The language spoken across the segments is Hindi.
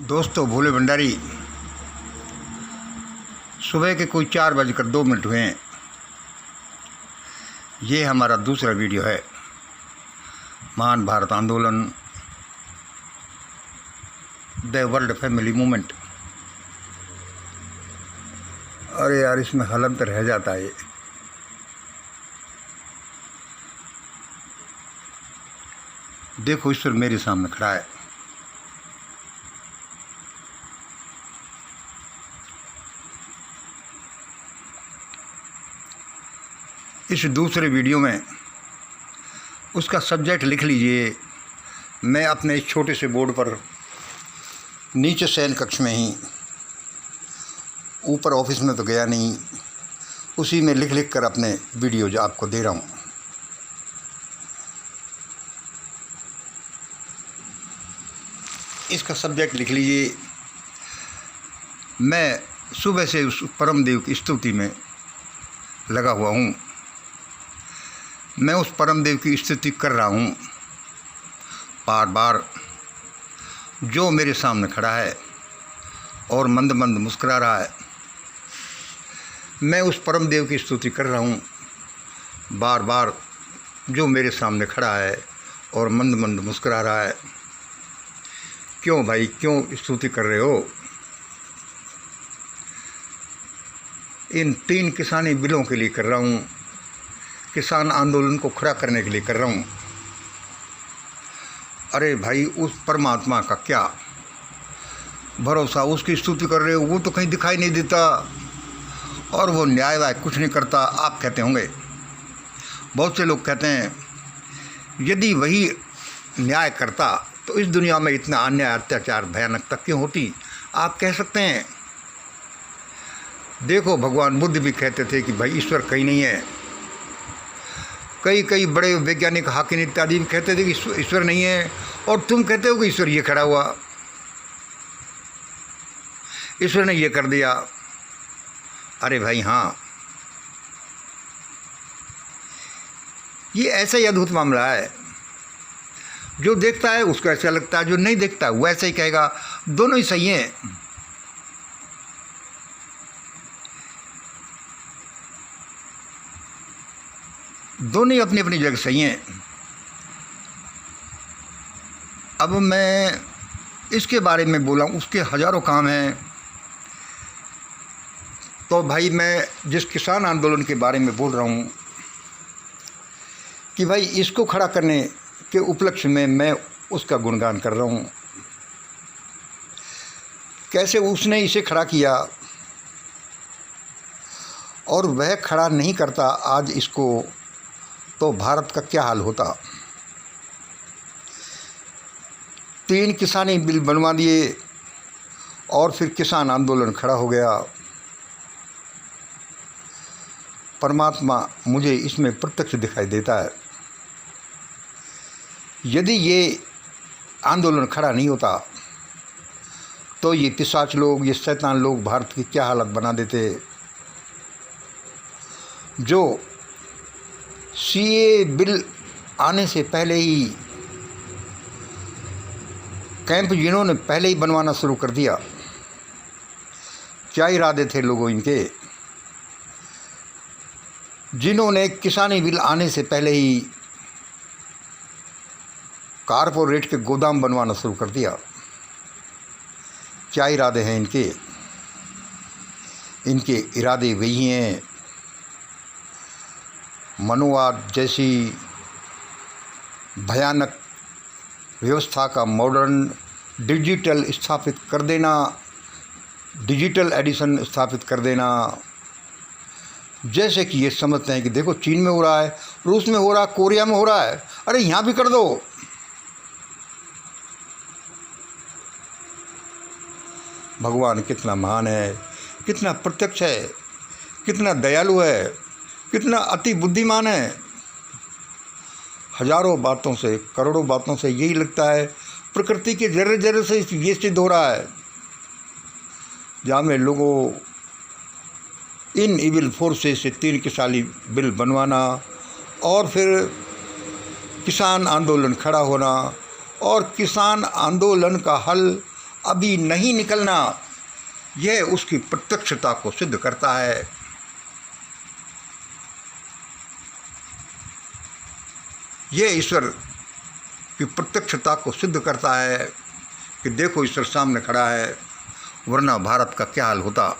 दोस्तों, भोले भंडारी, सुबह के कोई 4:02 हुए हैं। ये हमारा दूसरा वीडियो है। महान भारत आंदोलन, द वर्ल्ड फैमिली मूवमेंट। अरे यार, इसमें हलंत रह जाता है। देखो, ईश्वर मेरे सामने खड़ा है। इस दूसरे वीडियो में उसका सब्जेक्ट लिख लीजिए। मैं अपने इस छोटे से बोर्ड पर नीचे शयन कक्ष में ही, ऊपर ऑफिस में तो गया नहीं, उसी में लिख लिख कर अपने वीडियो जो आपको दे रहा हूँ। इसका सब्जेक्ट लिख लीजिए। मैं सुबह से उस परम देव की स्तुति में लगा हुआ हूँ। मैं उस परम देव की स्तुति कर रहा हूँ बार बार, जो मेरे सामने खड़ा है और मंद मंद मुस्कुरा रहा है। मैं उस परम देव की स्तुति कर रहा हूँ बार बार, जो मेरे सामने खड़ा है और मंद मंद मुस्कुरा रहा है। क्यों भाई, क्यों स्तुति कर रहे हो? इन 3 किसानी बिलों के लिए कर रहा हूँ। किसान आंदोलन को खड़ा करने के लिए कर रहा हूँ। अरे भाई, उस परमात्मा का क्या भरोसा? उसकी स्तुति कर रहे हो, वो तो कहीं दिखाई नहीं देता और वो न्याय वाय कुछ नहीं करता। आप कहते होंगे, बहुत से लोग कहते हैं, यदि वही न्याय करता तो इस दुनिया में इतना अन्याय अत्याचार भयानकता क्यों होती? आप कह सकते हैं। देखो, भगवान बुद्ध भी कहते थे कि भाई ईश्वर कहीं नहीं है। कई बड़े वैज्ञानिक, हाकिम इत्यादि भी कहते थे कि ईश्वर नहीं है, और तुम कहते हो कि ईश्वर ये खड़ा हुआ, ईश्वर ने ये कर दिया। अरे भाई हाँ, ये ऐसा ही अद्भुत मामला है। जो देखता है उसको ऐसा लगता है, जो नहीं देखता वो ऐसा ही कहेगा। दोनों ही सही हैं। दोनों ही अपनी अपनी जगह सही हैं। अब मैं इसके बारे में बोला, उसके हज़ारों काम हैं। तो भाई, मैं जिस किसान आंदोलन के बारे में बोल रहा हूँ कि भाई इसको खड़ा करने के उपलक्ष्य में मैं उसका गुणगान कर रहा हूँ। कैसे उसने इसे खड़ा किया, और वह खड़ा नहीं करता आज इसको, तो भारत का क्या हाल होता। 3 किसानी बिल बनवा दिए और फिर किसान आंदोलन खड़ा हो गया। परमात्मा मुझे इसमें प्रत्यक्ष दिखाई देता है। यदि ये आंदोलन खड़ा नहीं होता तो ये पिशाच लोग, ये शैतान लोग भारत की क्या हालत बना देते। जो सीए बिल आने से पहले ही कैंप जिन्होंने पहले ही बनवाना शुरू कर दिया, क्या इरादे थे लोगों इनके? जिन्होंने किसानी बिल आने से पहले ही कारपोरेट के गोदाम बनवाना शुरू कर दिया, क्या इरादे हैं इनके? इनके इरादे वही हैं, मनोवाद जैसी भयानक व्यवस्था का मॉडर्न डिजिटल स्थापित कर देना, डिजिटल एडिशन स्थापित कर देना। जैसे कि ये समझते हैं कि देखो, चीन में हो रहा है, रूस में हो रहा है, कोरिया में हो रहा है, अरे यहाँ भी कर दो। भगवान कितना महान है, कितना प्रत्यक्ष है, कितना दयालु है, कितना अति बुद्धिमान है। हजारों बातों से, करोड़ों बातों से यही लगता है, प्रकृति के जर्रे जर्रे से ये सिद्ध हो रहा है। जहाँ में लोगों इन इविल फोर्सेस से 3 किसानी बिल बनवाना और फिर किसान आंदोलन खड़ा होना और किसान आंदोलन का हल अभी नहीं निकलना, यह उसकी प्रत्यक्षता को सिद्ध करता है। यह ईश्वर की प्रत्यक्षता को सिद्ध करता है कि देखो ईश्वर सामने खड़ा है, वरना भारत का क्या हाल होता।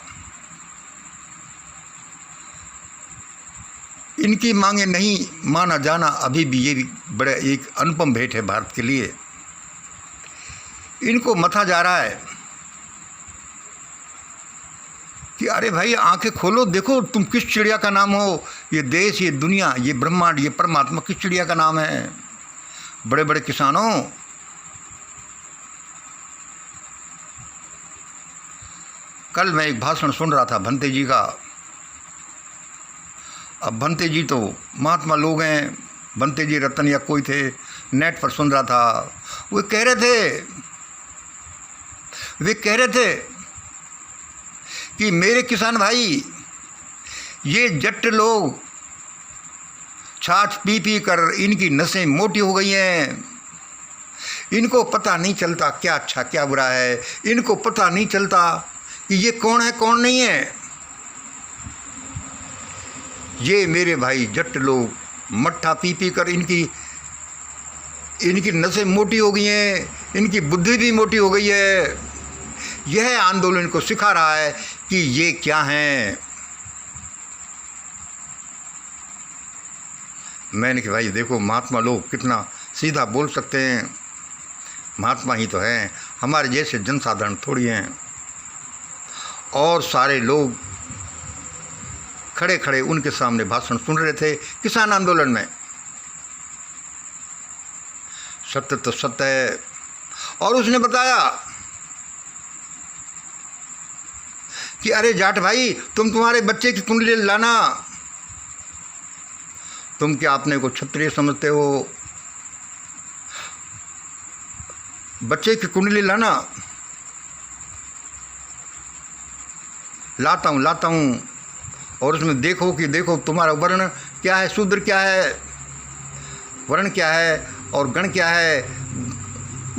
इनकी मांगे नहीं माना जाना अभी भी ये बड़े एक अनुपम भेंट है भारत के लिए। इनको मथा जा रहा है कि अरे भाई आंखें खोलो, देखो तुम किस चिड़िया का नाम हो। ये देश, ये दुनिया, ये ब्रह्मांड, ये परमात्मा किस चिड़िया का नाम है। बड़े बड़े किसानों, कल मैं एक भाषण सुन रहा था भंते जी का। अब भंते जी तो महात्मा लोग हैं, भंते जी रतन या कोई थे, नेट पर सुन रहा था। वे कह रहे थे कि मेरे किसान भाई, ये जट लोग छाछ पी पी कर इनकी नसें मोटी हो गई हैं। इनको पता नहीं चलता क्या अच्छा क्या बुरा है। इनको पता नहीं चलता कि ये कौन है कौन नहीं है। ये मेरे भाई जट लोग मट्ठा पी पी कर इनकी नसें मोटी हो गई हैं, इनकी बुद्धि भी मोटी हो गई है। यह आंदोलन को सिखा रहा है कि ये क्या हैं। मैंने कहा भाई देखो, महात्मा लोग कितना सीधा बोल सकते हैं। महात्मा ही तो हैं, हमारे जैसे जनसाधारण थोड़ी हैं। और सारे लोग खड़े खड़े उनके सामने भाषण सुन रहे थे किसान आंदोलन में। सत्य तो सत्य है। और उसने बताया कि अरे जाट भाई, तुम तुम्हारे बच्चे की कुंडली लाना। तुम क्या अपने को क्षत्रिय समझते हो? बच्चे की कुंडली लाना। लाता हूँ और उसमें देखो कि देखो तुम्हारा वर्ण क्या है, शूद्र क्या है, वर्ण क्या है और गण क्या है।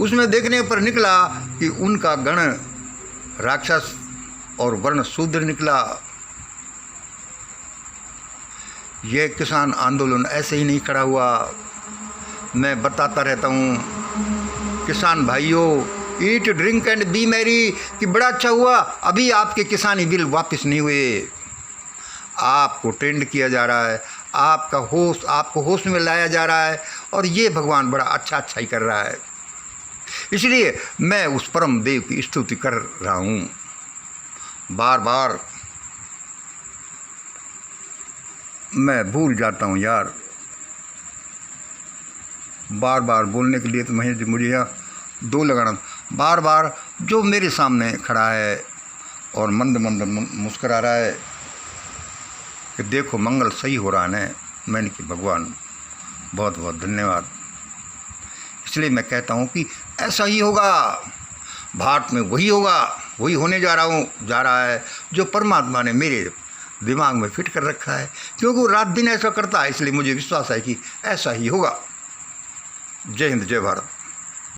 उसमें देखने पर निकला कि उनका गण राक्षस और वर्ण शूद्र निकला। यह किसान आंदोलन ऐसे ही नहीं खड़ा हुआ। मैं बताता रहता हूँ किसान भाइयों, eat drink and B Mary, कि बड़ा अच्छा हुआ अभी आपके किसानी बिल वापस नहीं हुए। आपको ट्रेंड किया जा रहा है, आपको होश में लाया जा रहा है, और ये भगवान बड़ा अच्छा ही कर रहा है। इसलिए मैं उस परम देव की स्तुति कर रहा हूँ। बार बार मैं भूल जाता हूँ यार, बार बार बोलने के लिए तो मुझे यहाँ दो लगाना। बार बार जो मेरे सामने खड़ा है और मंद मंद मुस्कुरा रहा है कि देखो मंगल सही हो रहा है। मैंने कि भगवान बहुत बहुत धन्यवाद। इसलिए मैं कहता हूँ कि ऐसा ही होगा, भारत में वही होगा, वही होने जा रहा है जो परमात्मा ने मेरे दिमाग में फिट कर रखा है, क्योंकि वो रात दिन ऐसा करता है। इसलिए मुझे विश्वास है कि ऐसा ही होगा। जय हिंद, जय भारत।